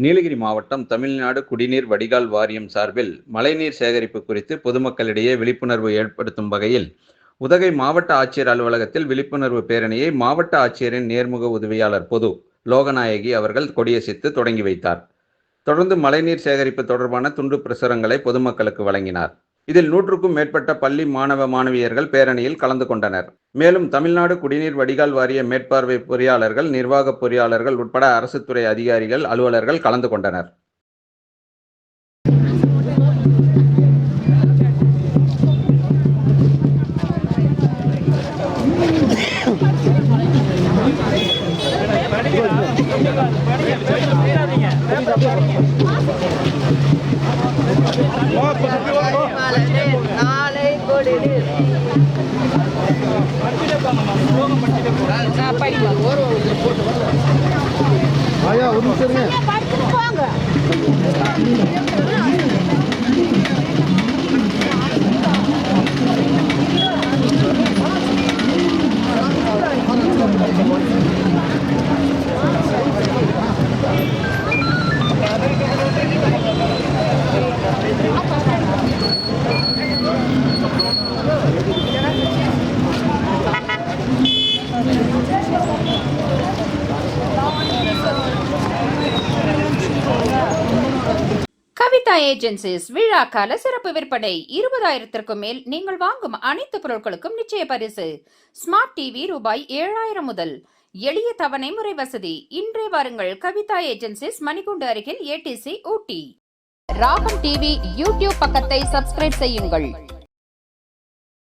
நீலகிரி மாவட்டம் தமிழ்நாடு குடிநீர் வடிகால் வாரியம் சார்பில் மழைநீர் சேகரிப்பு குறித்து பொதுமக்களிடையே விழிப்புணர்வு ஏற்படுத்தும் வகையில் உதகை மாவட்ட ஆட்சியர் அலுவலகத்தில் விழிப்புணர்வு பேரணியை மாவட்ட ஆட்சியரின் நேர்முக உதவியாளர் பொது லோகநாயகி அவர்கள் கொடியசைத்து தொடங்கி வைத்தார். தொடர்ந்து மழைநீர் சேகரிப்பு தொடர்பான துண்டு பிரசுரங்களை பொதுமக்களுக்கு வழங்கினார். இதில் 100க்கும் மேற்பட்ட பள்ளி மாணவ மாணவியர்கள் பேரணியில் கலந்து கொண்டனர். மேலும் தமிழ்நாடு குடிநீர் வடிகால் வாரிய மேற்பார்வை பொறியாளர்கள், நிர்வாக பொறியாளர்கள் உட்பட அரசு துறை அதிகாரிகள், அலுவலர்கள் கலந்து கொண்டனர். கவிதா ஏஜென்சிஸ் விழாக்கால சிறப்பு விற்பனை 20,000க்கும் மேல் நீங்கள் வாங்கும் அனைத்து பொருட்களுக்கும் நிச்சய பரிசு. ஸ்மார்ட் டிவி ரூபாய் 7,000 முதல். எளிய தவணை முறை வசதி. இன்றே வாருங்கள். கவிதா ஏஜென்சிஸ், மணிக்கூண்டு அருகில், ATC, ஊட்டி. ராகம் டிவி யூடியூப் பக்கத்தை சப்ஸ்கிரைப் செய்யுங்கள்.